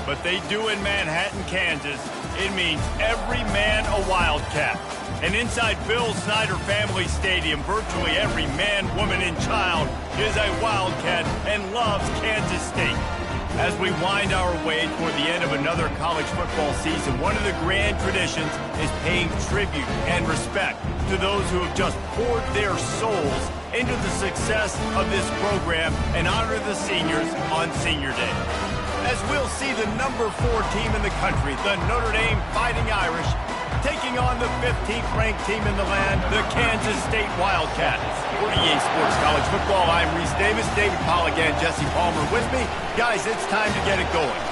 but they do in Manhattan, Kansas. It means every man a Wildcat. And inside Bill Snyder Family Stadium, virtually every man, woman, and child is a Wildcat and loves Kansas State. As we wind our way toward the end of another college football season, one of the grand traditions is paying tribute and respect to those who have just poured their souls into the success of this program and honor the seniors on Senior Day. As we'll see the number 4 team in the country, the Notre Dame Fighting Irish, taking on the 15th ranked team in the land, the Kansas State Wildcats. For EA Sports College Football, I'm Reese Davis, David Polligan, Jesse Palmer with me. Guys, it's time to get it going.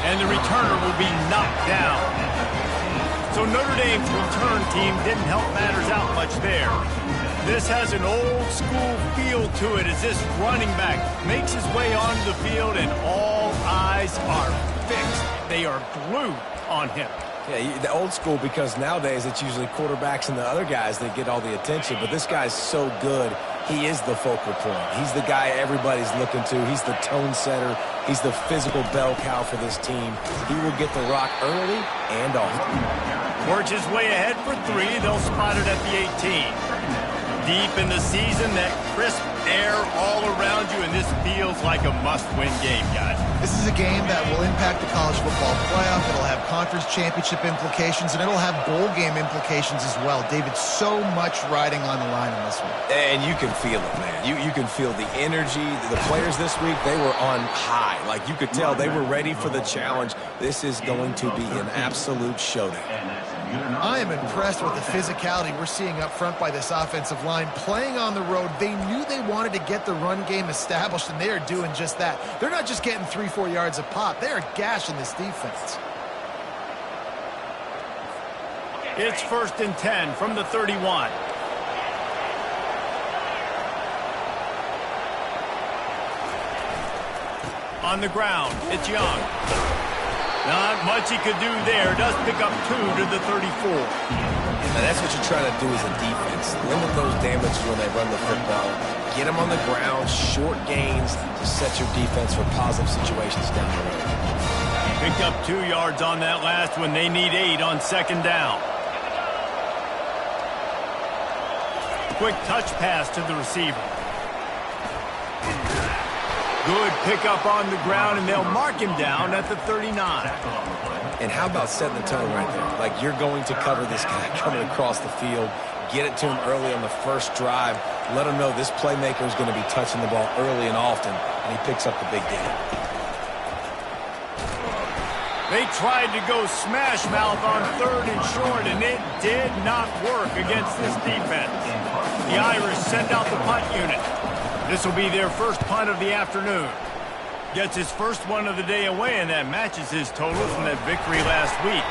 And the returner will be knocked down. So Notre Dame's return team didn't help matters out much there. This has an old school feel to it as this running back makes his way onto the field and all eyes are fixed. They are glued on him. Yeah, the old school, because nowadays it's usually quarterbacks and the other guys that get all the attention, but this guy's so good, he is the focal point. He's the guy everybody's looking to. He's the tone setter. He's the physical bell cow for this team. He will get the rock early and often. Works his way ahead for 3. They'll spot it at the 18. Deep in the season, that crisp air all around you, and this feels like a must-win game, guys. This is a game that will impact the college football playoff. It'll have conference championship implications, and it'll have bowl game implications as well. David, so much riding on the line in this one. And you can feel it, man. You can feel the energy. The players this week, they were on high. Like, you could tell they were ready for the challenge. This is going to be an absolute showdown. I am impressed with the physicality we're seeing up front by this offensive line. Playing on the road, they knew they wanted to get the run game established, and they are doing just that. They're not just getting 3-4 yards a pop. They are gashing this defense. It's 1st and 10 from the 31. On the ground, it's Young. Not much he could do there. Does pick up 2 to the 34. And that's what you're trying to do as a defense. Limit those damages when they run the football. Get them on the ground, short gains to set your defense for positive situations down the road. Picked up 2 yards on that last one. They need 8 on 2nd down. Quick touch pass to the receiver. Good pickup on the ground, and they'll mark him down at the 39. And how about setting the tone right there? Like, you're going to cover this guy coming across the field. Get it to him early on the first drive. Let him know this playmaker is going to be touching the ball early and often, and he picks up the big game. They tried to go smash mouth on 3rd and short, and it did not work against this defense. The Irish send out the punt unit. This will be their first punt of the afternoon. Gets his first one of the day away, and that matches his total from that victory last week.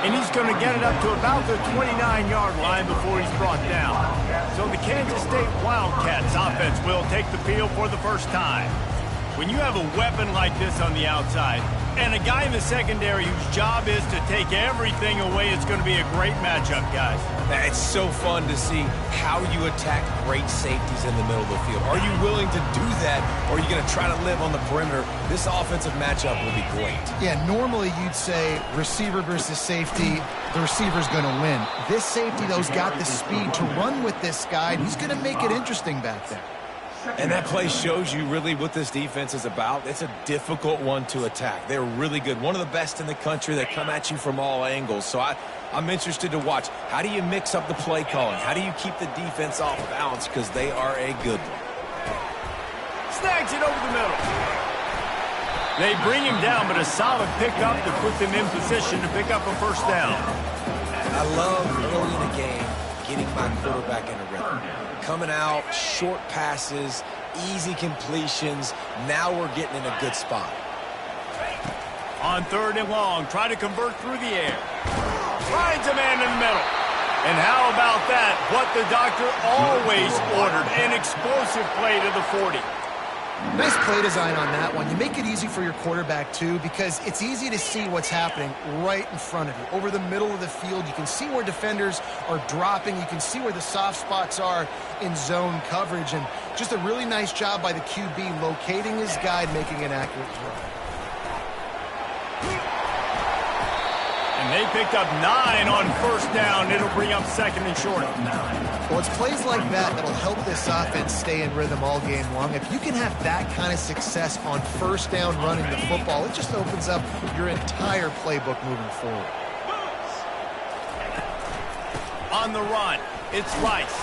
And he's going to get it up to about the 29-yard line before he's brought down. So the Kansas State Wildcats offense will take the field for the first time. When you have a weapon like this on the outside and a guy in the secondary whose job is to take everything away, it's going to be a great matchup, guys. It's so fun to see how you attack great safeties in the middle of the field. Are you willing to do that, or are you going to try to live on the perimeter? This offensive matchup will be great. Yeah, normally you'd say receiver versus safety, the receiver's going to win. This safety, though, has got the speed to run with this guy, and he's going to make it interesting back there. And that play shows you really what this defense is about. It's a difficult one to attack. They're really good. One of the best in the country. They come at you from all angles. So I'm interested to watch. How do you mix up the play calling? How do you keep the defense off balance? Because they are a good one. Snags it over the middle. They bring him down, but a solid pickup to put them in position to pick up a first down. I love early in the game getting my quarterback in a rhythm. Coming out, short passes, easy completions. Now we're getting in a good spot. On 3rd and long, try to convert through the air. Finds a man in the middle. And how about that? What the doctor always ordered, an explosive play to the 40. Nice play design on that one. You make it easy for your quarterback, too, because it's easy to see what's happening right in front of you. Over the middle of the field, you can see where defenders are dropping. You can see where the soft spots are in zone coverage. And just a really nice job by the QB locating his guy, making an accurate throw. And they picked up 9 on first down. It'll bring up second and short. Well, it's plays like that that'll help this offense stay in rhythm all game long. If you can have that kind of success on first down running the football, it just opens up your entire playbook moving forward. On the run, it's Rice.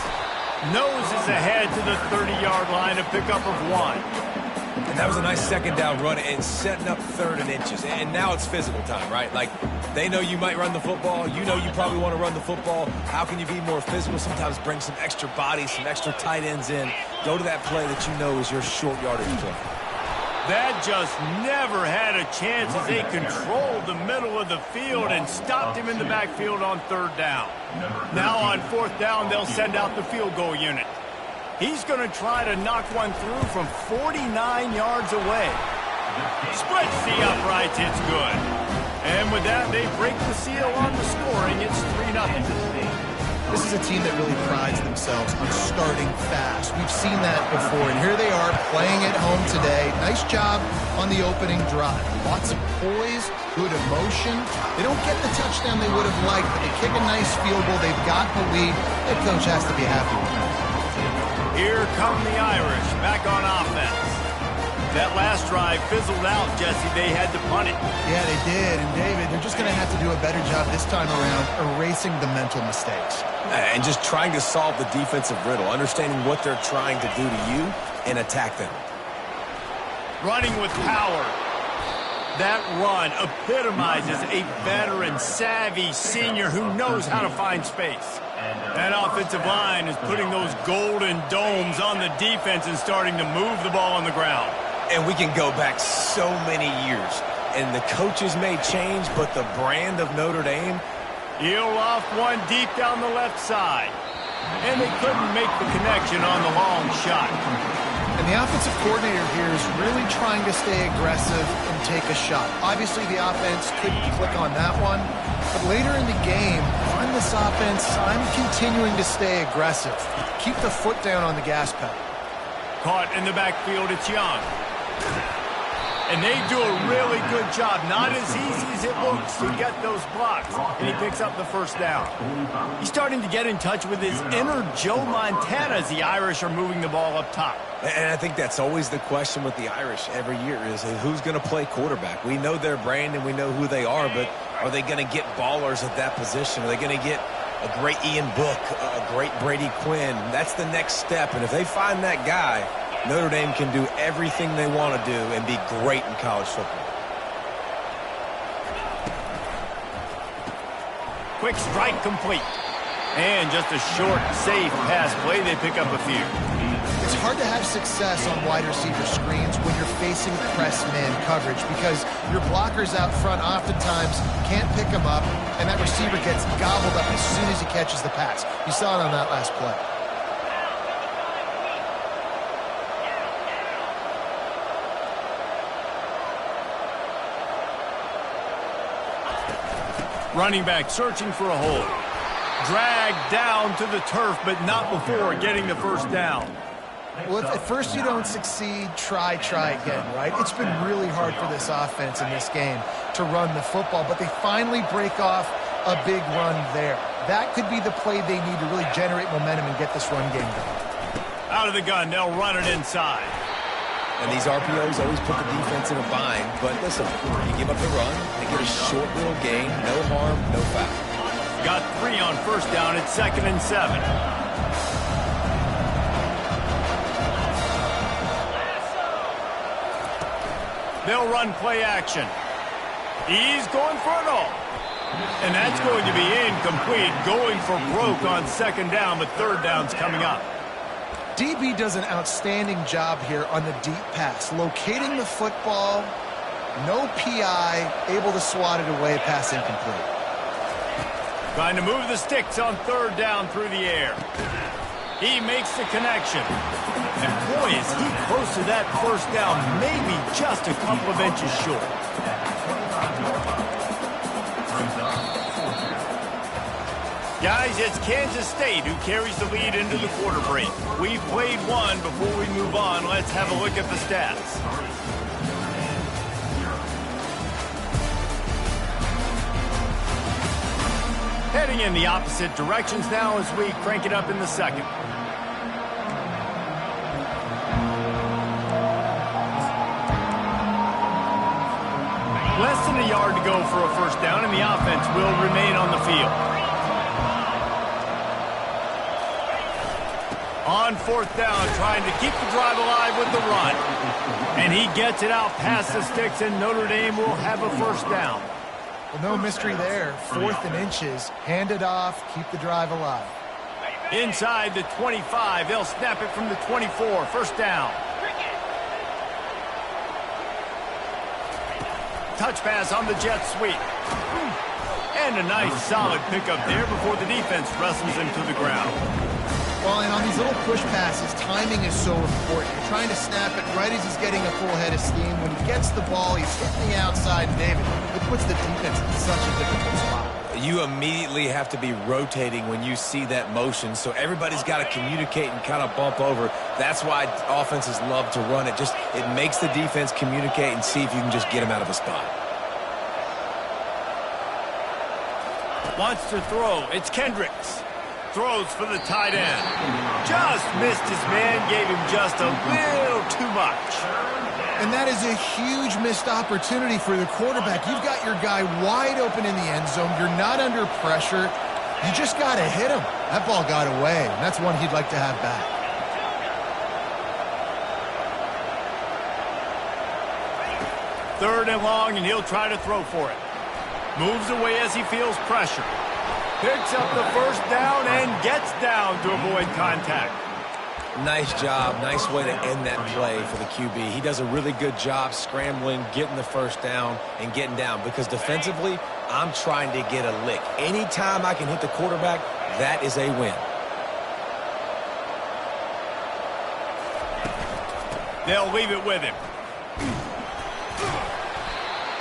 Noses ahead to the 30-yard line, a pickup of 1. And that was a nice second down run and setting up third and inches. And now it's physical time, right? Like, they know you might run the football. You know you probably want to run the football. How can you be more physical? Sometimes bring some extra bodies, some extra tight ends in. Go to that play that you know is your short yardage play. That just never had a chance as they controlled the middle of the field and stopped him in the backfield on third down. Now on fourth down, they'll send out the field goal unit. He's going to try to knock one through from 49 yards away. Splits the uprights, it's good. And with that, they break the seal on the scoring. It's 3-0. This is a team that really prides themselves on starting fast. We've seen that before, and here they are playing at home today. Nice job on the opening drive. Lots of poise, good emotion. They don't get the touchdown they would have liked, but they kick a nice field goal. They've got the lead. Head coach has to be happy with that. Here come the Irish back on offense. That last drive fizzled out, Jesse. They had to punt it. Yeah, they did. And, David, they're just going to have to do a better job this time around erasing the mental mistakes. And just trying to solve the defensive riddle, understanding what they're trying to do to you and attack them. Running with power. That run epitomizes a veteran, savvy senior who knows how to find space. That offensive line is putting those golden domes on the defense and starting to move the ball on the ground. And we can go back so many years. And the coaches may change, but the brand of Notre Dame. Heel off one deep down the left side. And they couldn't make the connection on the long shot. And the offensive coordinator here is really trying to stay aggressive and take a shot. Obviously, the offense couldn't click on that one. But later in the game, on this offense, I'm continuing to stay aggressive. Keep the foot down on the gas pedal. Caught in the backfield, it's Young. And they do a really good job. Not as easy as it looks to get those blocks. And he picks up the first down. He's starting to get in touch with his inner Joe Montana as the Irish are moving the ball up top. And I think that's always the question with the Irish every year is who's going to play quarterback. We know their brand and we know who they are, but are they going to get ballers at that position? Are they going to get a great Ian Book, a great Brady Quinn? That's the next step. And if they find that guy, Notre Dame can do everything they want to do and be great in college football. Quick strike complete. And just a short, safe pass play. They pick up a few. It's hard to have success on wide receiver screens when you're facing press man coverage because your blockers out front oftentimes can't pick them up, and that receiver gets gobbled up as soon as he catches the pass. You saw it on that last play. Running back searching for a hole. Dragged down to the turf, but not before getting the first down. Well, if at first you don't succeed, try again, right? It's been really hard for this offense in this game to run the football, but they finally break off a big run there. That could be the play they need to really generate momentum and get this run game going. Out of the gun, they'll run it inside. And these RPOs always put the defense in a bind. But listen, you give up the run, they get a short little gain, no harm, no foul. Got 3 on first down. It's 2nd and 7. They'll run play action. He's going for it all. And that's going to be incomplete. Going for broke on 2nd down, but 3rd down's coming up. DB does an outstanding job here on the deep pass. Locating the football, no PI, able to swat it away, pass incomplete. Trying to move the sticks on 3rd down through the air. He makes the connection. And boy, is he close to that first down, maybe just a couple of inches short. Guys, it's Kansas State who carries the lead into the quarter break. We've played one. Before we move on, let's have a look at the stats. Heading in the opposite directions now as we crank it up in the second. Less than a yard to go for a first down, and the offense will remain on the field. On fourth down, trying to keep the drive alive with the run. And he gets it out past the sticks, and Notre Dame will have a first down. Well, no mystery there. 4th and inches. Hand it off. Keep the drive alive. Inside the 25. They'll snap it from the 24. First down. Touch pass on the jet sweep. And a nice solid pickup there before the defense wrestles him to the ground. Well, and on these little push passes, timing is so important. You're trying to snap it right as he's getting a full head of steam. When he gets the ball, he's hitting the outside, and David, it puts the defense in such a difficult spot. You immediately have to be rotating when you see that motion, so everybody's got to communicate and kind of bump over. That's why offenses love to run it. It makes the defense communicate and see if you can just get him out of a spot. Wants to throw. It's Kendricks. Throws for the tight end. Just missed his man, gave him just a little too much. And that is a huge missed opportunity for the quarterback. You've got your guy wide open in the end zone. You're not under pressure. You just got to hit him. That ball got away, and that's one he'd like to have back. Third and long, and he'll try to throw for it. Moves away as he feels pressure. Picks up the first down and gets down to avoid contact. Nice job. Nice way to end that play for the QB. He does a really good job scrambling, getting the first down, and getting down. Because defensively, I'm trying to get a lick. Anytime I can hit the quarterback, that is a win. They'll leave it with him.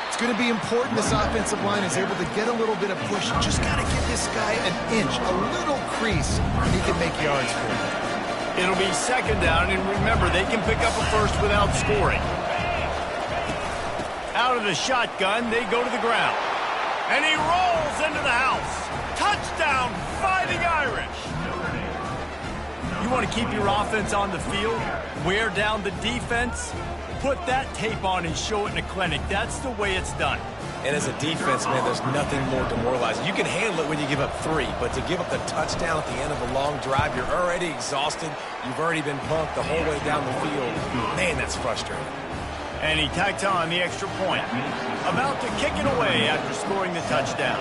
It's going to be important this offensive line is able to get a little bit of push. Just got to give this guy an inch, a little crease, and he can make yards for it. It'll be second down, and remember, they can pick up a first without scoring. Out of the shotgun, they go to the ground. And he rolls into the house. Touchdown, Fighting Irish. You want to keep your offense on the field, wear down the defense, put that tape on and show it in a clinic. That's the way it's done. And as a defense, man, there's nothing more demoralizing. You can handle it when you give up 3, but to give up the touchdown at the end of a long drive, you're already exhausted. You've already been punked the whole way down the field. Man, that's frustrating. And he tacks on the extra point. About to kick it away after scoring the touchdown.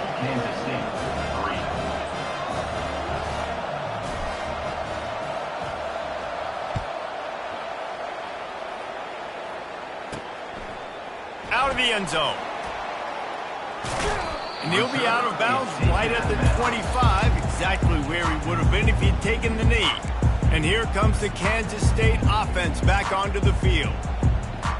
Out of the end zone. And he'll be out of bounds right at the 25, exactly where he would have been if he'd taken the knee. And here comes the Kansas State offense back onto the field.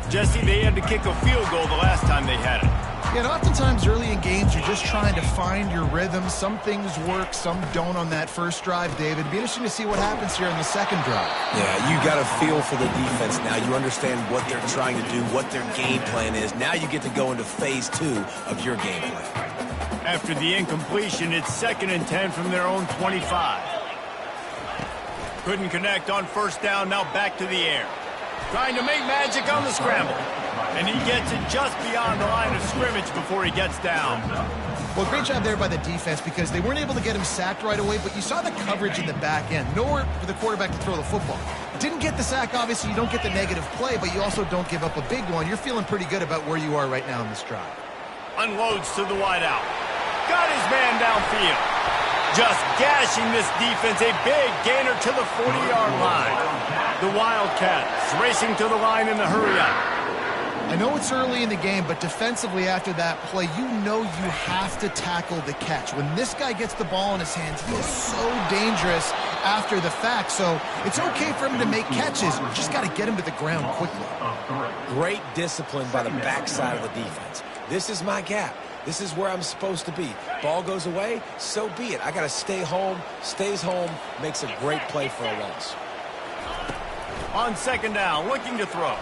Jesse, they had to kick a field goal the last time they had it. Yeah, and oftentimes early in games, you're just trying to find your rhythm. Some things work, some don't on that first drive, David. It'd be interesting to see what happens here in the second drive. Yeah, you got a feel for the defense now. You understand what they're trying to do, what their game plan is. Now you get to go into phase 2 of your game plan. After the incompletion, it's 2nd and 10 from their own 25. Couldn't connect on first down, now back to the air. Trying to make magic on the scramble. And he gets it just beyond the line of scrimmage before he gets down. Well, great job there by the defense because they weren't able to get him sacked right away, but you saw the coverage in the back end. Nowhere for the quarterback to throw the football. Didn't get the sack, obviously. You don't get the negative play, but you also don't give up a big one. You're feeling pretty good about where you are right now in this drive. Unloads to the wideout. Got his man downfield. Just gashing this defense. A big gainer to the 40-yard line. The Wildcats racing to the line in the hurry-up. I know it's early in the game, but defensively after that play, you know you have to tackle the catch. When this guy gets the ball in his hands, he is so dangerous after the fact. So it's okay for him to make catches. You just got to get him to the ground quickly. Great discipline by the backside of the defense. This is my gap. This is where I'm supposed to be. Ball goes away, so be it. I got to stay home, stays home, makes a great play for a loss. On second down, looking to throw.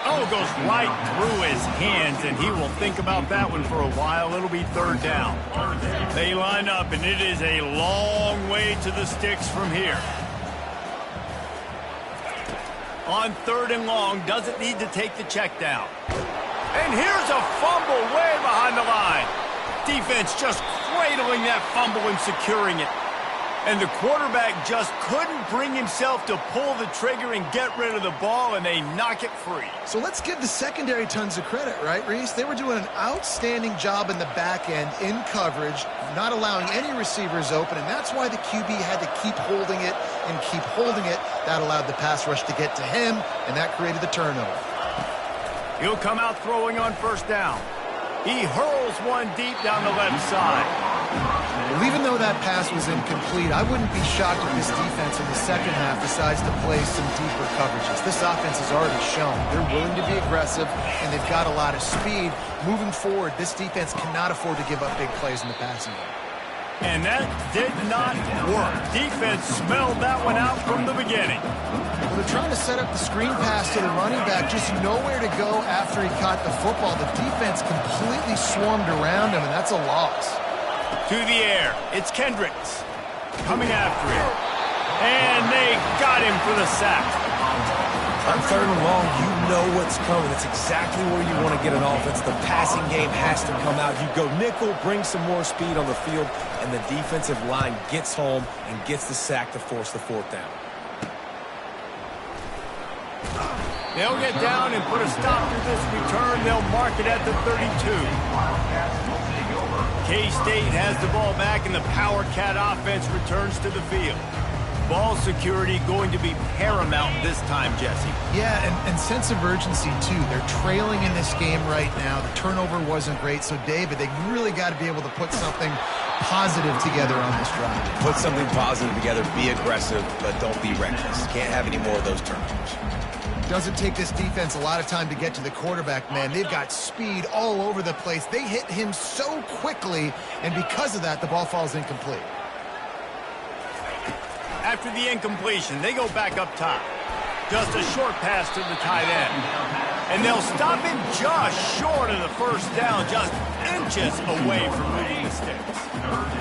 Oh, goes right through his hands, and he will think about that one for a while. It'll be third down. They line up, and it is a long way to the sticks from here. On third and long, doesn't need to take the check down. And here's a fumble way behind the line. Defense just cradling that fumble and securing it. And the quarterback just couldn't bring himself to pull the trigger and get rid of the ball, and they knock it free. So let's give the secondary tons of credit, right, Reese? They were doing an outstanding job in the back end in coverage, not allowing any receivers open, and that's why the QB had to keep holding it and keep holding it. That allowed the pass rush to get to him, and that created the turnover. He'll come out throwing on first down. He hurls one deep down the left side. Well, even though that pass was incomplete, I wouldn't be shocked if this defense in the second half decides to play some deeper coverages. This offense has already shown they're willing to be aggressive, and they've got a lot of speed. Moving forward, this defense cannot afford to give up big plays in the passing game. And that did not work. Defense smelled that one out from the beginning. Well, they're trying to set up the screen pass to the running back, just nowhere to go after he caught the football. The defense completely swarmed around him, and that's a loss. To the air, it's Kendricks coming after him. And they got him for the sack. On third and long, you know what's coming. It's exactly where you want to get an offense. The passing game has to come out. You go nickel, bring some more speed on the field, and the defensive line gets home and gets the sack to force the fourth down. They'll get down and put a stop to this return. They'll mark it at the 32. K-State has the ball back, and the Power Cat offense returns to the field. Ball security going to be paramount this time, Jesse. Yeah, and sense of urgency, too. They're trailing in this game right now. The turnover wasn't great, so, David, they really got to be able to put something positive together on this drive. Put something positive together, be aggressive, but don't be reckless. Can't have any more of those turnovers. Doesn't take this defense a lot of time to get to the quarterback, man. They've got speed all over the place. They hit him so quickly, and because of that, the ball falls incomplete. After the incompletion, they go back up top. Just a short pass to the tight end. And they'll stop him just short of the first down, just inches away from moving the sticks.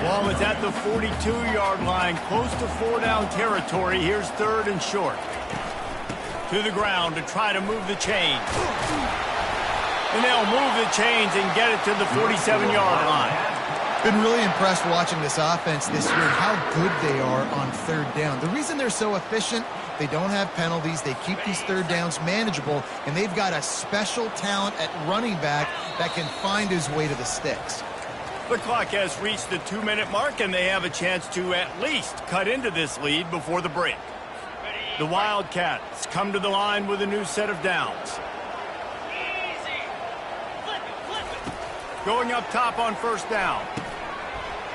Ball is at the 42-yard line, close to four-down territory. Here's third and short. To the ground to try to move the chains. And they'll move the chains and get it to the 47-yard line. Been really impressed watching this offense this year and how good they are on third down. The reason they're so efficient, they don't have penalties, they keep these third downs manageable, and they've got a special talent at running back that can find his way to the sticks. The clock has reached the 2-minute mark, and they have a chance to at least cut into this lead before the break. The Wildcats come to the line with a new set of downs. Going up top on first down.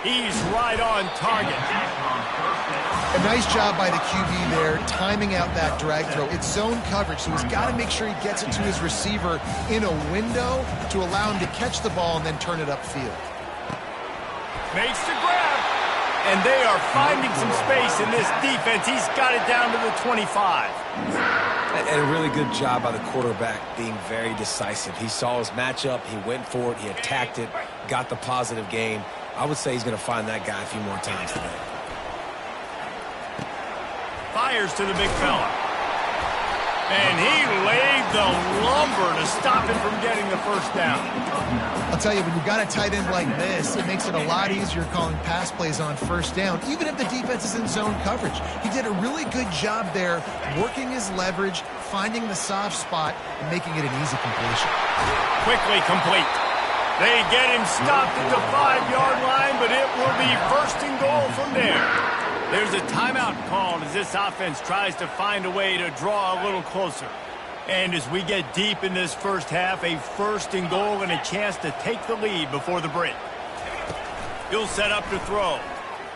He's right on target. A nice job by the QB there, timing out that drag throw. It's zone coverage, so he's got to make sure he gets it to his receiver in a window to allow him to catch the ball and then turn it upfield. Makes the grab. And they are finding some space in this defense. He's got it down to the 25. And a really good job by the quarterback being very decisive. He saw his matchup, he went for it, he attacked it, got the positive gain. I would say he's going to find that guy a few more times today. Fires to the big fella. And he laid the lumber to stop him from getting the first down. I'll tell you, when you've got a tight end like this, it makes it a lot easier calling pass plays on first down, even if the defense is in zone coverage. He did a really good job there, working his leverage, finding the soft spot, and making it an easy completion. Quickly complete. They get him stopped at the 5-yard line, but it will be first and goal from there. There's a timeout called as this offense tries to find a way to draw a little closer. And as we get deep in this first half, a first and goal and a chance to take the lead before the break. He'll set up to throw.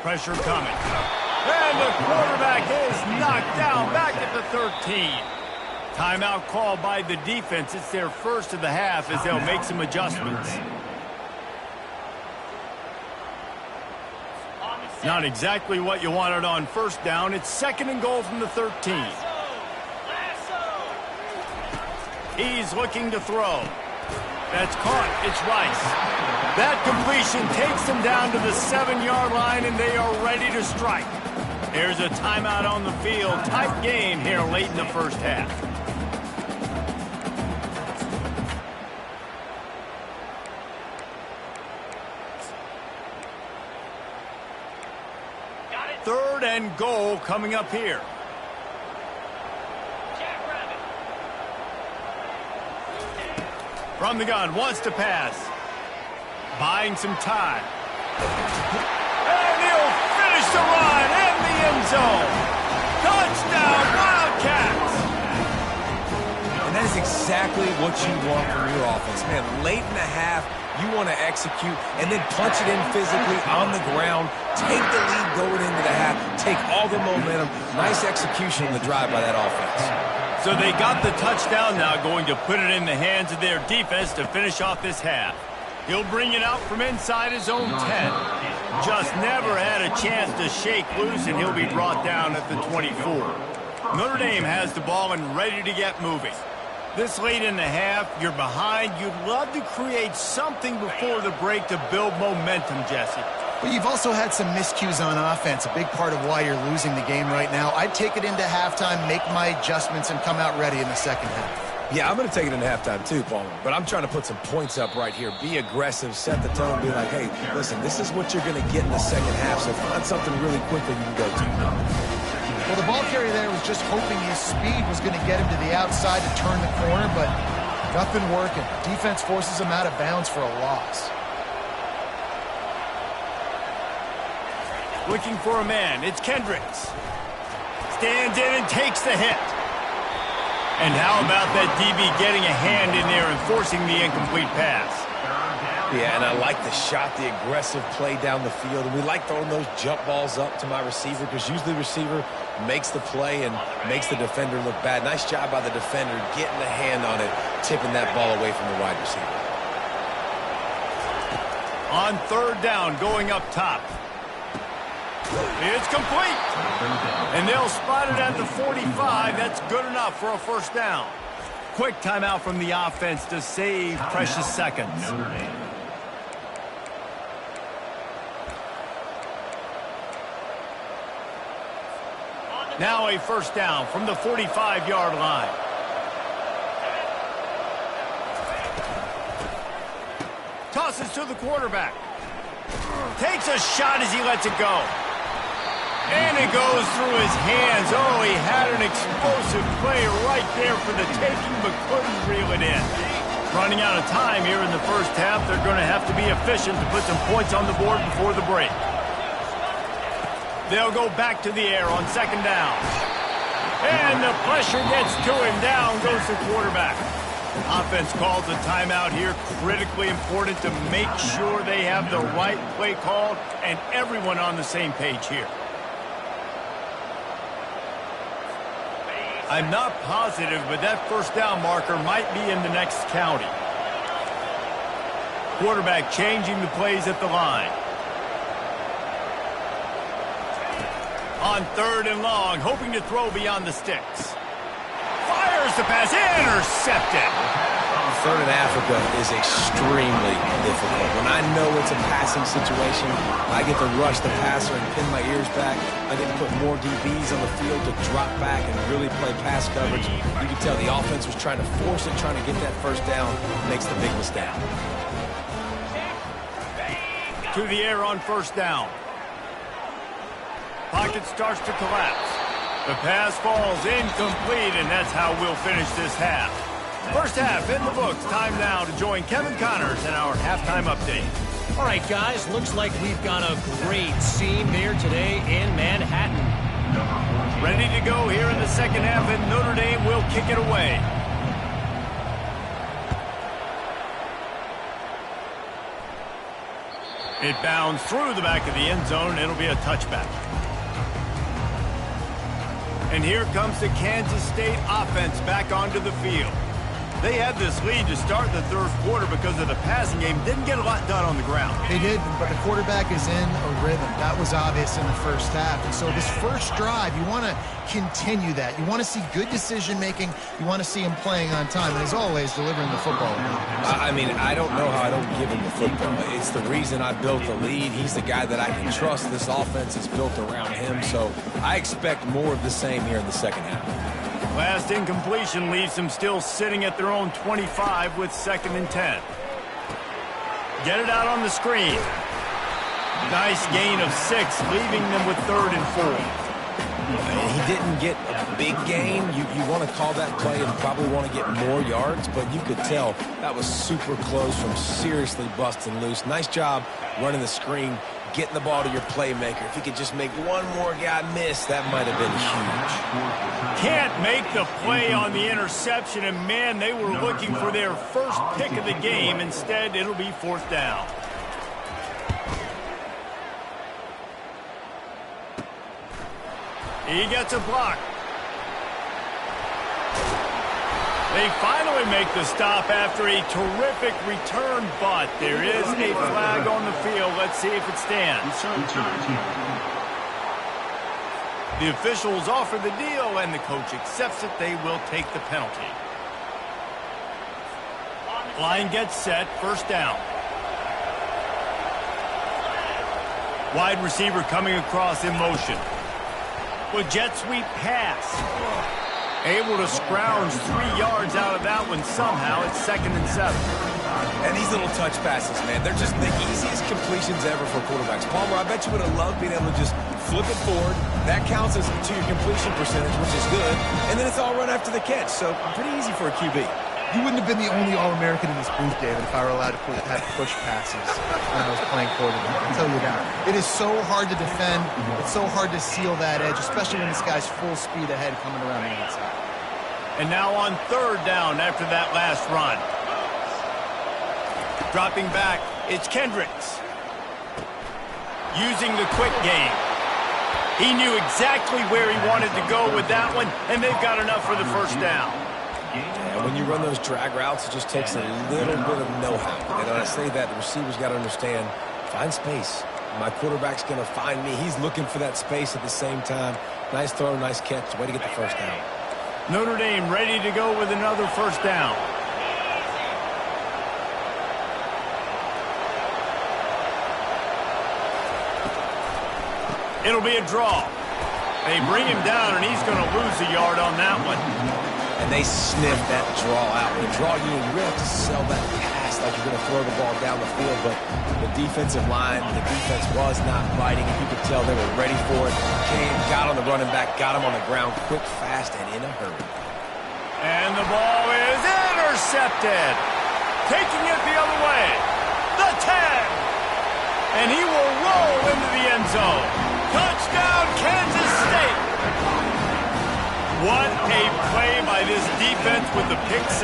Pressure coming. And the quarterback is knocked down back at the 13. Timeout called by the defense. It's their first of the half as they'll make some adjustments. Not exactly what you wanted on first down. It's second and goal from the 13. He's looking to throw. That's caught. It's Rice. That completion takes them down to the 7-yard line, and they are ready to strike. There's a timeout on the field. Tight game here late in the first half. Third and goal coming up here. From the gun, wants to pass. Buying some time. And he'll finish the run in the end zone. Touchdown, Wildcats! And that is exactly what you want from your offense. Man, late in the half, you want to execute and then punch it in physically on the ground. Take the lead going into the half. Take all the momentum. Nice execution on the drive by that offense. So they got the touchdown now, going to put it in the hands of their defense to finish off this half. He'll bring it out from inside his own 10. Just never had a chance to shake loose, and he'll be brought down at the 24. Notre Dame has the ball and ready to get moving. This late in the half, you're behind. You'd love to create something before the break to build momentum, Jesse. But you've also had some miscues on offense, a big part of why you're losing the game right now. I'd take it into halftime, make my adjustments, and come out ready in the second half. Yeah, I'm going to take it into halftime too, Palmer. But I'm trying to put some points up right here. Be aggressive, set the tone, be like, hey, listen, this is what you're going to get in the second half, so find something really quickly you can go to. Well, the ball carrier there was just hoping his speed was going to get him to the outside to turn the corner, but nothing working. Defense forces him out of bounds for a loss. Looking for a man. It's Kendricks. Stands in and takes the hit. And how about that DB getting a hand in there and forcing the incomplete pass? Yeah, and I like the shot, the aggressive play down the field. And we like throwing those jump balls up to my receiver because usually the receiver makes the play and makes the defender look bad. Nice job by the defender getting a hand on it, tipping that ball away from the wide receiver. On third down, going up top. It's complete. And they'll spot it at the 45. That's good enough for a first down. Quick timeout from the offense to save precious seconds. Now a first down from the 45-yard line. Tosses to the quarterback. Takes a shot as he lets it go. And it goes through his hands. Oh, he had an explosive play right there for the taking, but couldn't reel it in. Running out of time here in the first half. They're going to have to be efficient to put some points on the board before the break. They'll go back to the air on second down. And the pressure gets to him. Down goes the quarterback. Offense calls a timeout here. Critically important to make sure they have the right play called and everyone on the same page here. I'm not positive, but that first down marker might be in the next county. Quarterback changing the plays at the line. On third and long, hoping to throw beyond the sticks. Fires the pass, intercepted. Third in Africa is extremely difficult. When I know it's a passing situation, I get to rush the passer and pin my ears back. I get to put more DBs on the field to drop back and really play pass coverage. You can tell the offense was trying to force it, trying to get that first down, makes the big mistake. To the air on first down. Pocket starts to collapse. The pass falls incomplete, and that's how we'll finish this half. First half in the books. Time now to join Kevin Connors in our halftime update. All right, guys, looks like we've got a great scene here today in Manhattan. Ready to go here in the second half, and Notre Dame will kick it away. It bounds through the back of the end zone, and it'll be a touchback. And here comes the Kansas State offense back onto the field. They had this lead to start the third quarter because of the passing game. Didn't get a lot done on the ground. They did, but the quarterback is in a rhythm. That was obvious in the first half. And so this first drive, you want to continue that. You want to see good decision-making. You want to see him playing on time. And as always, delivering the football. I mean, I don't know how I don't give him the football. It's the reason I built the lead. He's the guy that I can trust. This offense is built around him. So I expect more of the same here in the second half. Last incompletion leaves them still sitting at their own 25 with 2nd and 10. Get it out on the screen. Nice gain of 6, leaving them with 3rd and 4. And he didn't get a big gain. You want to call that play and probably want to get more yards, but you could tell that was super close from seriously busting loose. Nice job running the screen, getting the ball to your playmaker. If he could just make one more guy miss, that might have been huge. Can't make the play on the interception, and man, they were looking for their first pick of the game. Instead, it'll be 4th down. He gets a block. They finally make the stop after a terrific return, but there is a flag on the field. Let's see if it stands. The officials offer the deal, and the coach accepts it. They will take the penalty. Line gets set, 1st down. Wide receiver coming across in motion. With jet sweep pass. Able to scrounge 3 yards out of that one somehow. It's 2nd and 7. And these little touch passes, man, they're just the easiest completions ever for quarterbacks. Palmer, I bet you would have loved being able to just flip it forward. That counts as to your completion percentage, which is good. And then it's all run after the catch. So pretty easy for a QB. You wouldn't have been the only All-American in this booth, David, if I were allowed to have push passes when I was playing quarterback. I'll tell you that. It is so hard to defend. It's so hard to seal that edge, especially when this guy's full speed ahead coming around the outside. And now on 3rd down after that last run. Dropping back, it's Kendricks. Using the quick game. He knew exactly where he wanted to go with that one, and they've got enough for the 1st down. And when you run those drag routes, it just takes a little bit of know-how. And when I say that, the receiver's got to understand, find space. My quarterback's going to find me. He's looking for that space at the same time. Nice throw, nice catch. Way to get the 1st down. Notre Dame ready to go with another 1st down. It'll be a draw. They bring him down, and he's going to lose a yard on that one. And they sniff that draw out. The draw, you really have to sell that pass like you're going to throw the ball down the field, but the defensive line, the defense was not biting, and you could tell they were ready for it. Came, got on the running back, got him on the ground quick, fast, and in a hurry. And the ball is intercepted. Taking it the other way. The 10. And he will roll into the end zone. Touchdown, Kansas State. What a play by this defense with the pick 6.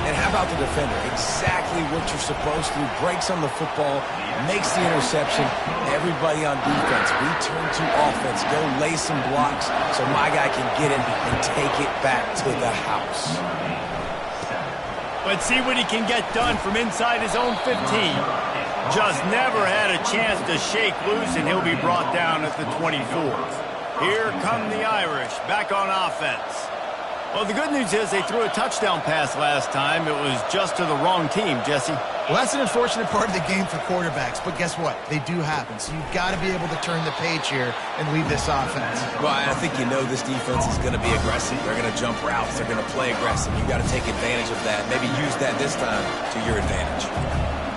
And how about the defender? Exactly what you're supposed to. Breaks on the football, makes the interception. Everybody on defense, return to offense. Go lay some blocks so my guy can get it and take it back to the house. Let's see what he can get done from inside his own 15. Just never had a chance to shake loose, and he'll be brought down at the 24th. Here come the Irish, back on offense. Well, the good news is they threw a touchdown pass last time. It was just to the wrong team, Jesse. Well, that's an unfortunate part of the game for quarterbacks, but guess what? They do happen, so you've got to be able to turn the page here and lead this offense. Well, I think you know this defense is going to be aggressive. They're going to jump routes. They're going to play aggressive. You've got to take advantage of that. Maybe use that this time to your advantage.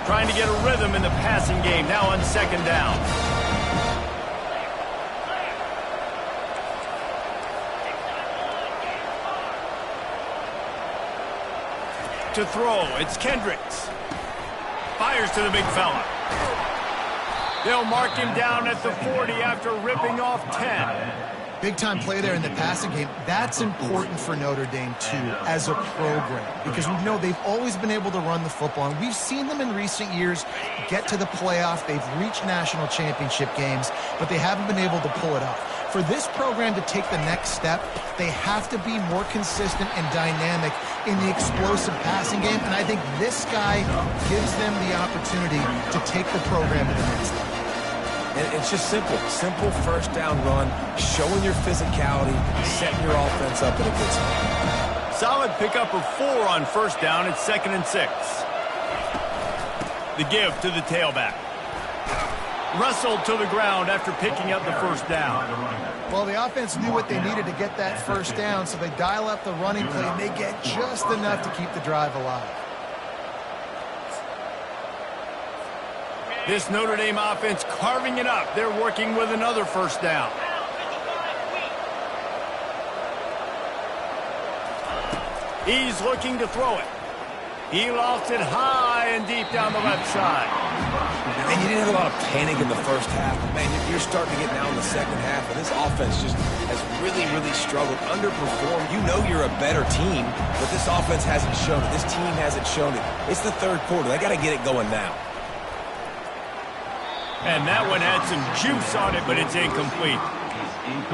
Trying to get a rhythm in the passing game, now on 2nd down. To throw, it's Kendricks. Fires to the big fella. They'll mark him down at the 40 after ripping off 10. Big-time play there in the passing game. That's important for Notre Dame, too, as a program, because we know they've always been able to run the football, and we've seen them in recent years get to the playoff. They've reached national championship games, but they haven't been able to pull it off. For this program to take the next step, they have to be more consistent and dynamic in the explosive passing game, and I think this guy gives them the opportunity to take the program to the next level. And it's just simple. Simple first down run, showing your physicality, setting your offense up in a good spot. Solid pickup of 4 on first down. It's 2nd and 6. The give to the tailback. Wrestled to the ground after picking up the first down. Well, the offense knew what they needed to get that first down, so they dial up the running play, and they get just enough to keep the drive alive. This Notre Dame offense carving it up. They're working with another first down. He's looking to throw it. He lofts it high and deep down the left side. And you didn't have a lot of panic in the first half. Man, you're starting to get now in the second half, and this offense just has really, really struggled, underperformed. You know you're a better team, but this offense hasn't shown it. This team hasn't shown it. It's the third quarter. They got to get it going now. And that one had some juice on it, but it's incomplete.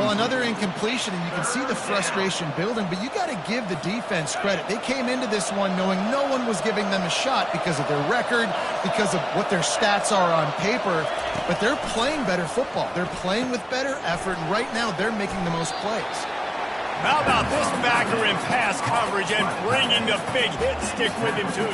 Well, another incompletion, and you can see the frustration building, but you got to give the defense credit. They came into this one knowing no one was giving them a shot because of their record, because of what their stats are on paper, but they're playing better football. They're playing with better effort, and right now they're making the most plays. How about this backer in pass coverage and bringing the big hit stick with him, too?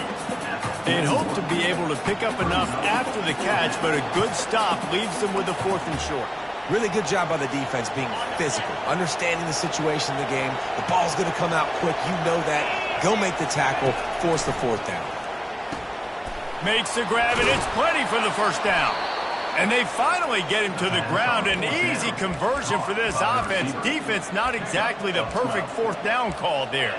They'd hope to be able to pick up enough after the catch, but a good stop leaves them with a 4th and short. Really good job by the defense being physical, understanding the situation in the game. The ball's going to come out quick. You know that. Go make the tackle, force the 4th down. Makes the grab, and it's plenty for the first down. And they finally get him to the ground. An easy conversion for this offense. Defense not exactly the perfect 4th down call there.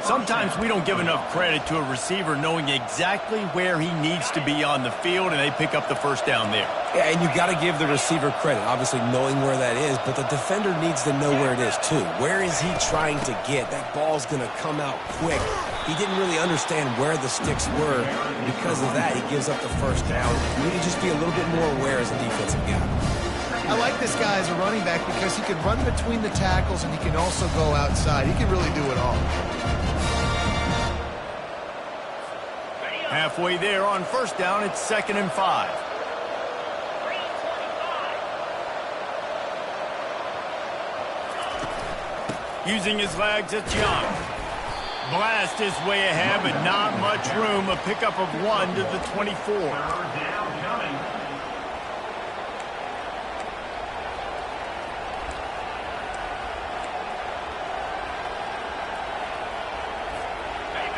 Sometimes we don't give enough credit to a receiver knowing exactly where he needs to be on the field, and they pick up the first down there. Yeah, and you got to give the receiver credit, obviously knowing where that is, but the defender needs to know where it is too. Where is he trying to get? That ball's going to come out quick. He didn't really understand where the sticks were, and because of that, he gives up the first down. You need to just be a little bit more aware as a defensive guy. I like this guy as a running back because he can run between the tackles and he can also go outside. He can really do it all. Halfway there on first down, it's 2nd and 5. Using his legs, it's Young. Blast his way ahead, but not much room. A pickup of 1 to the 24.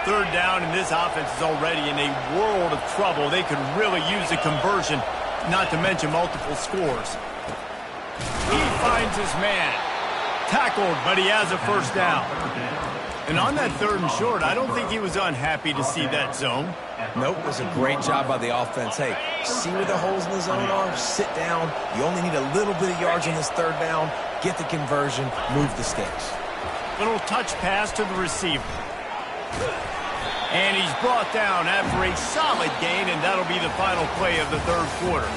Third down, and this offense is already in a world of trouble. They could really use a conversion, not to mention multiple scores. He finds his man. Tackled, but he has a first down. And on that 3rd and short, I don't think he was unhappy to see that zone. Nope, it was a great job by the offense. Hey, see where the holes in the zone are? Sit down. You only need a little bit of yards on this 3rd down. Get the conversion, move the sticks. Little touch pass to the receiver. And he's brought down after a solid gain, and that'll be the final play of the 3rd quarter.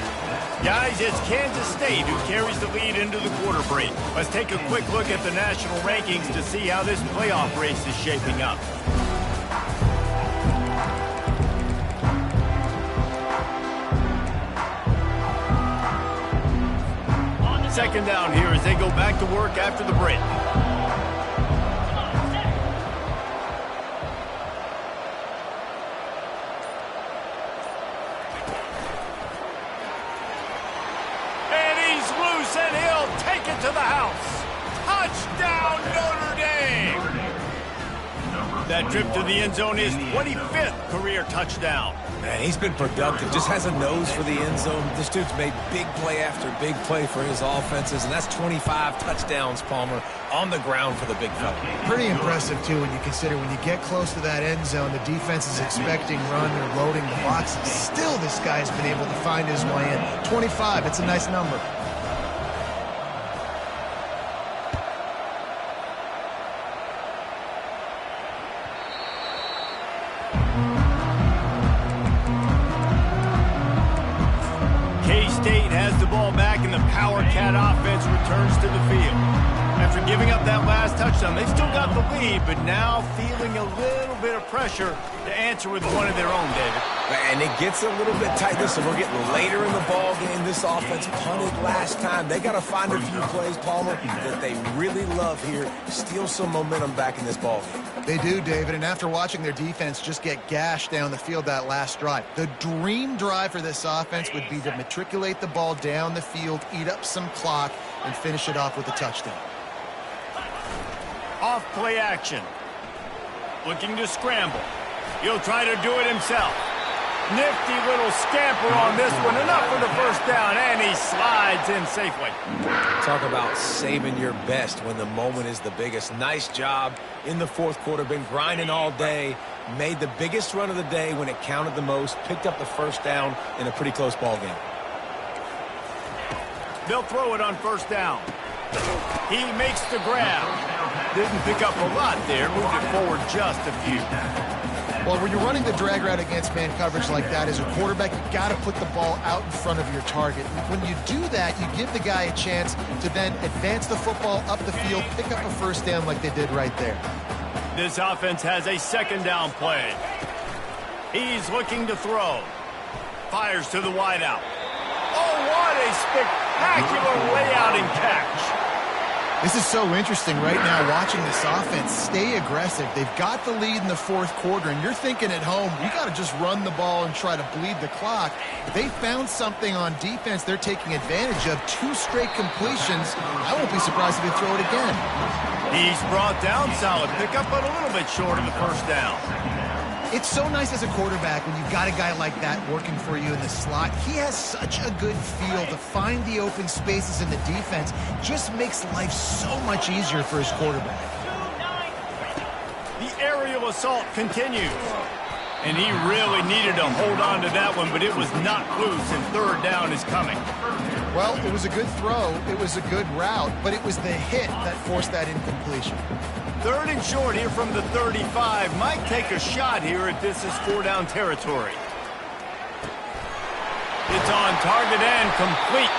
Guys, it's Kansas State who carries the lead into the quarter break. Let's take a quick look at the national rankings to see how this playoff race is shaping up. Second down here as they go back to work after the break. And he'll take it to the house. Touchdown, Notre Dame! That trip to the end zone is 25th career touchdown. Man, he's been productive. Just has a nose for the end zone. This dude's made big play after big play for his offenses, and that's 25 touchdowns, Palmer, on the ground for the big fella. Pretty impressive, too, when you consider when you get close to that end zone, the defense is expecting run or loading the boxes. Still, this guy's been able to find his way in. 25, it's a nice number. ball back, and the Power Cat offense returns to the field. After giving up that last touchdown, they still got the lead, but now feeling a little bit of pressure to answer with one of their own, David. And it gets a little bit tight. Listen, we're getting later in the ball game. This offense punted last time. They got to find a few plays, Palmer, that they really love here. Steal some momentum back in this ball game. They do, David, and after watching their defense just get gashed down the field that last drive, the dream drive for this offense would be to matriculate the ball down the field, eat up some clock, and finish it off with a touchdown. Off play action. Looking to scramble. He'll try to do it himself. Nifty little scamper on this one. Enough for the first down, and he slides in safely. Talk about saving your best when the moment is the biggest. Nice job in the fourth quarter. Been grinding all day. Made the biggest run of the day when it counted the most. Picked up the first down in a pretty close ball game. They'll throw it on first down. He makes the grab. Didn't pick up a lot there. Moved it forward just a few. Well, when you're running the drag route against man coverage like that, as a quarterback, you got to put the ball out in front of your target. When you do that, you give the guy a chance to then advance the football up the field, pick up a first down like they did right there. This offense has a second down play. He's looking to throw. Fires to the wideout. Oh, what a spectacular layout and catch. This is so interesting right now, watching this offense stay aggressive. They've got the lead in the fourth quarter, and you're thinking at home, we got to just run the ball and try to bleed the clock. They found something on defense they're taking advantage of. 2 straight completions. I won't be surprised if they throw it again. He's brought down. Solid pickup, but a little bit short of the first down. It's so nice as a quarterback when you've got a guy like that working for you in the slot. He has such a good feel to find the open spaces in the defense. Just makes life so much easier for his quarterback. The aerial assault continues. And he really needed to hold on to that one, but it was not loose, and third down is coming. Well, it was a good throw. It was a good route, but it was the hit that forced that incompletion. Third and short here from the 35. Might take a shot here if this is 4-down territory. It's on target and complete.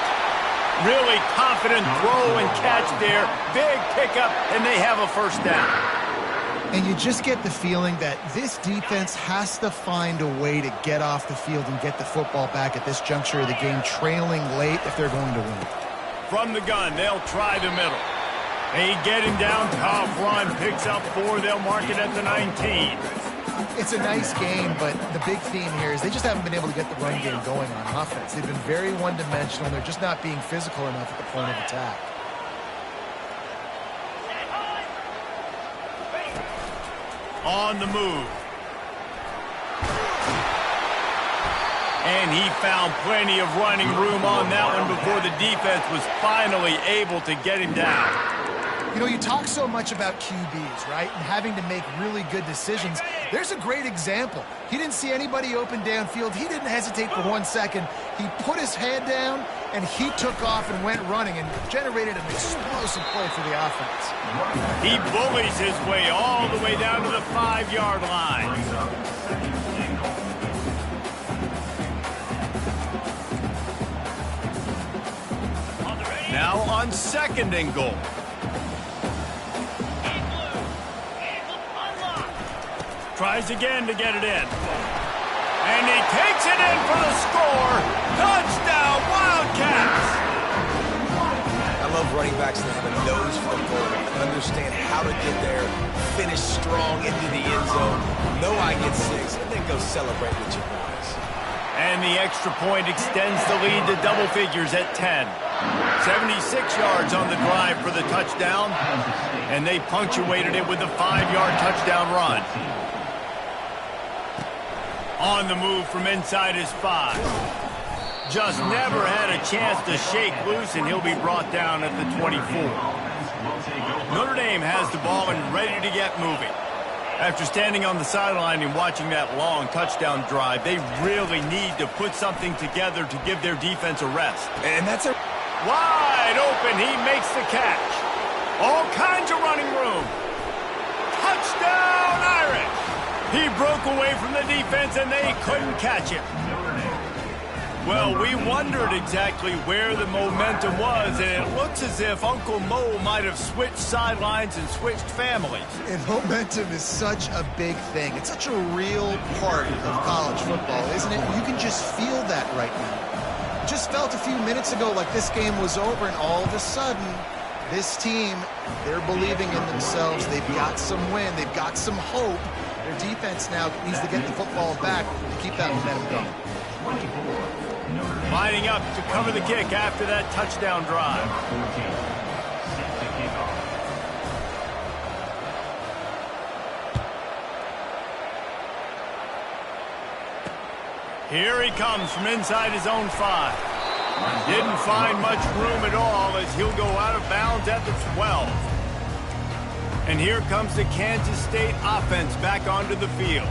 Really confident throw and catch there. Big pickup, and they have a first down. And you just get the feeling that this defense has to find a way to get off the field and get the football back at this juncture of the game, trailing late if they're going to win. From the gun, they'll try the middle. They get him down, tough run, picks up 4, they'll mark it at the 19. It's a nice game, but the big theme here is they just haven't been able to get the run game going on offense. They've been very one-dimensional, and they're just not being physical enough at the point of attack. On the move. And he found plenty of running room on that one before the defense was finally able to get him down. You know, you talk so much about QBs, right, and having to make really good decisions. There's a great example. He didn't see anybody open downfield. He didn't hesitate for 1 second. He put his head down, and he took off and went running and generated an explosive play for the offense. He bullies his way all the way down to the 5-yard line. Now on second and goal. Tries again to get it in. And he takes it in for the score. Touchdown, Wildcats! I love running backs that have a nose for the goal, understand how to get there, finish strong into the end zone, know I get 6, and then go celebrate with your boys. And the extra point extends the lead to double figures at 10. 76 yards on the drive for the touchdown, and they punctuated it with a 5-yard touchdown run. On the move from inside his 5. Just never had a chance to shake loose, and he'll be brought down at the 24. Notre Dame has the ball and ready to get moving. After standing on the sideline and watching that long touchdown drive, they really need to put something together to give their defense a rest. And that's a... Wide open, he makes the catch. All kinds of running room. Touchdown, Irish! He broke away from the defense, and they couldn't catch him. Well, we wondered exactly where the momentum was, and it looks as if Uncle Mo might have switched sidelines and switched families. And momentum is such a big thing. It's such a real part of college football, isn't it? You can just feel that right now. It just felt a few minutes ago like this game was over, and all of a sudden, this team, they're believing in themselves. They've got some wind. They've got some hope. Their defense now needs to get the football back to keep that momentum going. Lining up to cover the kick after that touchdown drive. Here he comes from inside his own 5. Didn't find much room at all as he'll go out of bounds at the 12. And here comes the Kansas State offense back onto the field.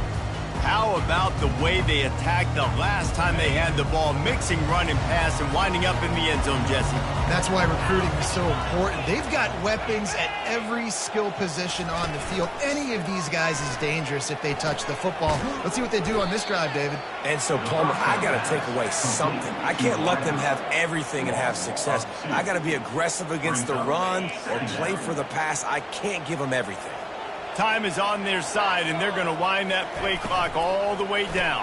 How about the way they attacked the last time they had the ball, mixing run and pass and winding up in the end zone, Jesse? That's why recruiting is so important. They've got weapons at every skill position on the field. Any of these guys is dangerous if they touch the football. Let's see what they do on this drive, David. And so, Palmer, I got to take away something. I can't let them have everything and have success. I got to be aggressive against the run or play for the pass. I can't give them everything. Time is on their side, and they're going to wind that play clock all the way down.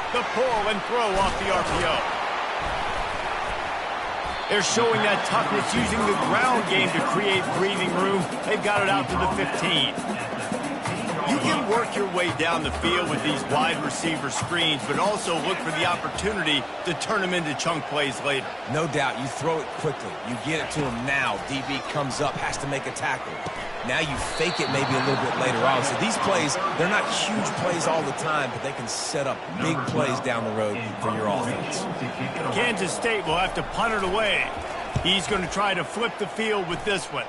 The pull and throw off the RPO. They're showing that toughness using the ground game to create breathing room. They've got it out to the 15. You can work your way down the field with these wide receiver screens, but also look for the opportunity to turn them into chunk plays later. No doubt, you throw it quickly. You get it to him now. DB comes up, has to make a tackle. Now you fake it maybe a little bit later on. So these plays, they're not huge plays all the time, but they can set up big plays down the road for your offense. Kansas State will have to punt it away. He's going to try to flip the field with this one.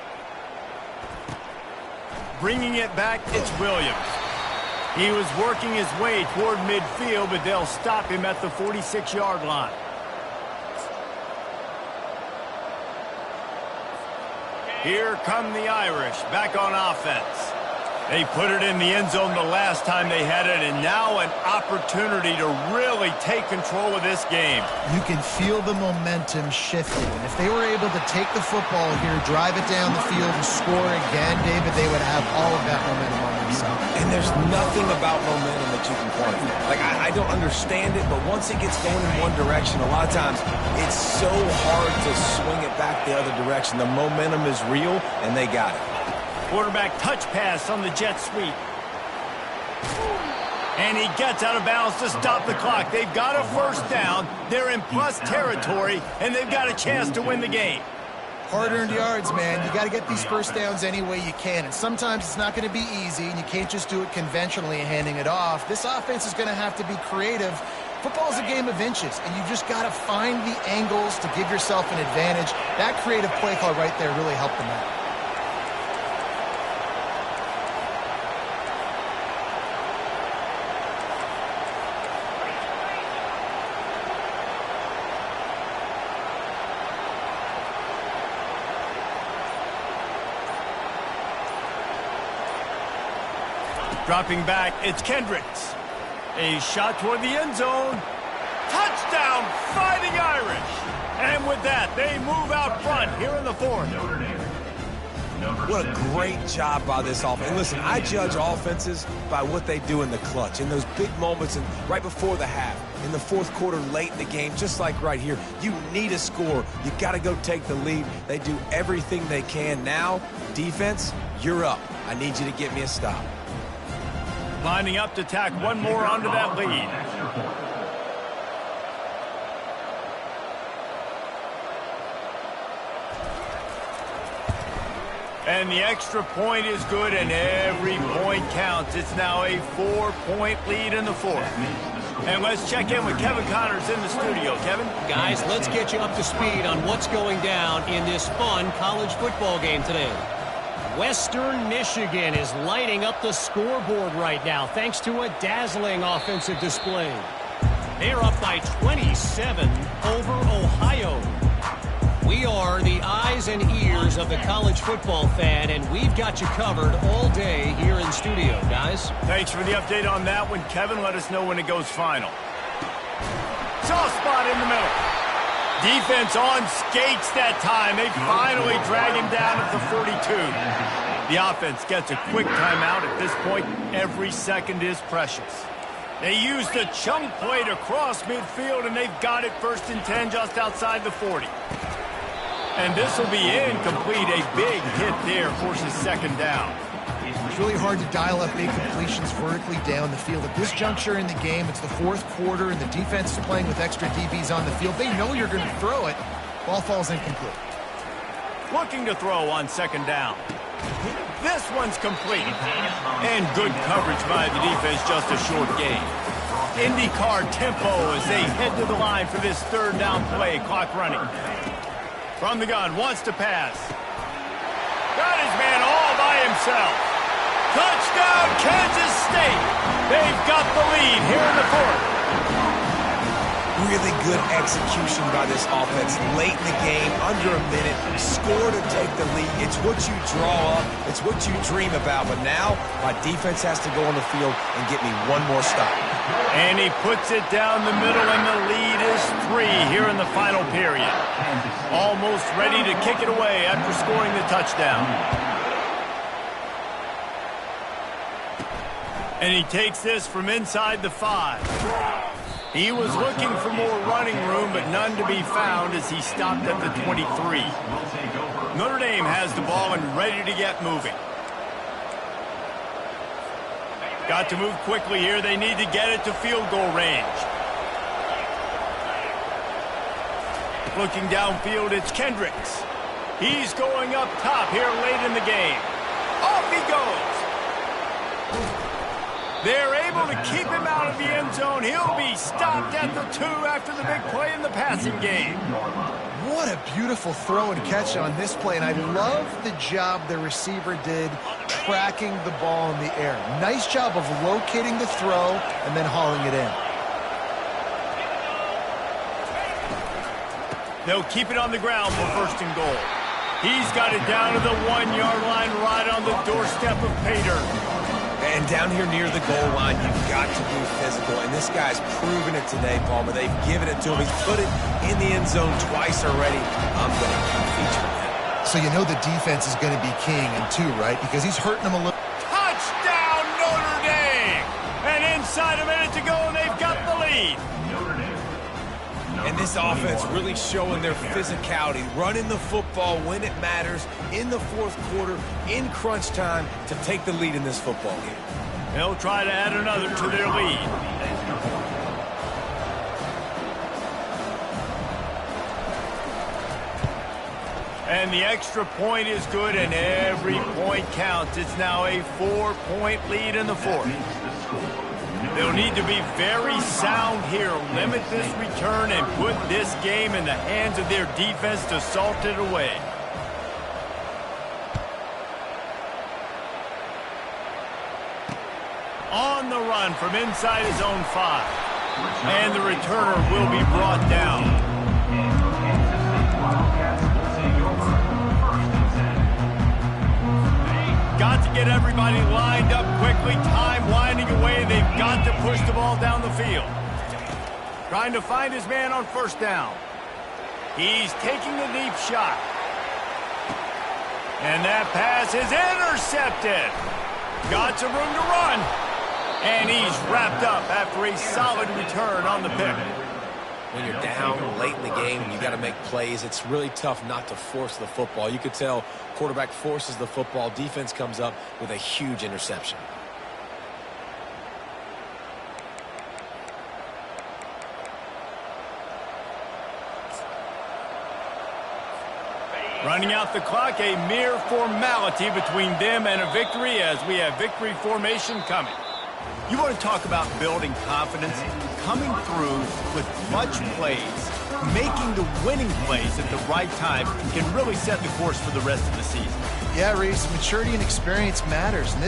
Bringing it back, it's Williams. He was working his way toward midfield, but they'll stop him at the 46-yard line. Here come the Irish, back on offense. They put it in the end zone the last time they had it, and now an opportunity to really take control of this game. You can feel the momentum shifting. And if they were able to take the football here, drive it down the field, and score again, David, they would have all of that momentum on themselves. And there's nothing about momentum that you can quantify. Like, I don't understand it, but once it gets going in one direction, a lot of times it's so hard to swing it back the other direction. The momentum is real, and they got it. Quarterback touch pass on the jet sweep. And he gets out of bounds to stop the clock. They've got a first down. They're in plus territory, and they've got a chance to win the game. Hard-earned yards, man. You got to get these first downs any way you can. And sometimes it's not going to be easy, and you can't just do it conventionally handing it off. This offense is going to have to be creative. Football is a game of inches, and you've just got to find the angles to give yourself an advantage. That creative play call right there really helped them out. Dropping back, it's Kendricks. A shot toward the end zone. Touchdown, Fighting Irish. And with that, they move out front here in the fourth. What a great job by this offense. And listen, I judge offenses by what they do in the clutch, in those big moments and right before the half, in the fourth quarter, late in the game, just like right here. You need a score. You got to go take the lead. They do everything they can. Now, defense, you're up. I need you to get me a stop. Lining up to tack one more onto that lead. And the extra point is good, and every point counts. It's now a 4-point lead in the fourth. And let's check in with Kevin Connors in the studio. Kevin? Guys, let's get you up to speed on what's going down in this fun college football game today. Western Michigan is lighting up the scoreboard right now thanks to a dazzling offensive display. They're up by 27 over Ohio. We are the eyes and ears of the college football fan, and we've got you covered all day here in studio, guys. Thanks for the update on that one, Kevin. Let us know when it goes final. Sauce spot in the middle. Defense on skates that time. They finally drag him down at the 42. The offense gets a quick timeout. At this point, every second is precious. They used a chunk play to cross midfield, and they've got it 1st and 10 just outside the 40. And this will be incomplete. A big hit there forces 2nd down. It's really hard to dial up big completions vertically down the field. At this juncture in the game, it's the 4th quarter, and the defense is playing with extra DBs on the field. They know you're going to throw it. Ball falls incomplete. Looking to throw on 2nd down. This one's complete. And good coverage by the defense, just a short gain. IndyCar tempo as they head to the line for this 3rd down play. Clock running. From the gun, wants to pass. Got his man all by himself. Touchdown, Kansas State. They've got the lead here in the 4th. Really good execution by this offense late in the game, under a minute, score to take the lead. It's what you draw up, it's what you dream about, but now my defense has to go on the field and get me one more stop. And he puts it down the middle, and the lead is 3 here in the final period. Almost ready to kick it away after scoring the touchdown. And he takes this from inside the 5. He was looking for more running room, but none to be found as he stopped at the 23. Notre Dame has the ball and ready to get moving. Got to move quickly here. They need to get it to field goal range. Looking downfield, it's Kendricks. He's going up top here late in the game. Off he goes. They're able to keep him out of the end zone. He'll be stopped at the 2 after the big play in the passing game. What a beautiful throw and catch on this play, and I love the job the receiver did tracking the ball in the air. Nice job of locating the throw and then hauling it in. They'll keep it on the ground for 1st and goal. He's got it down to the 1-yard line right on the doorstep of Pater. And down here near the goal line, you've got to be physical. And this guy's proven it today, Palmer. They've given it to him. He's put it in the end zone twice already. I'm going to keep featuring that. So you know the defense is going to be king in 2, right? Because he's hurting them a little. Touchdown, Notre Dame! And inside a minute to go, and they've got the lead. And this offense really showing their physicality, running the football when it matters, in the 4th quarter, in crunch time, to take the lead in this football game. They'll try to add another to their lead. And the extra point is good, and every point counts. It's now a 4-point lead in the 4th. They'll need to be very sound here, limit this return, and put this game in the hands of their defense to salt it away. On the run from inside his own 5. And the returner will be brought down. Got to get everybody lined up quickly. Time winding away. They've got to push the ball down the field. Trying to find his man on 1st down. He's taking the deep shot. And that pass is intercepted. Got some room to run. And he's wrapped up after a solid return on the pick. When you're down late in the game and you got to make plays, it's really tough not to force the football. You could tell quarterback forces the football. Defense comes up with a huge interception. Running out the clock, a mere formality between them and a victory as we have victory formation coming. You want to talk about building confidence? Coming through with clutch plays, making the winning plays at the right time can really set the course for the rest of the season. Yeah, Reese, maturity and experience matters. And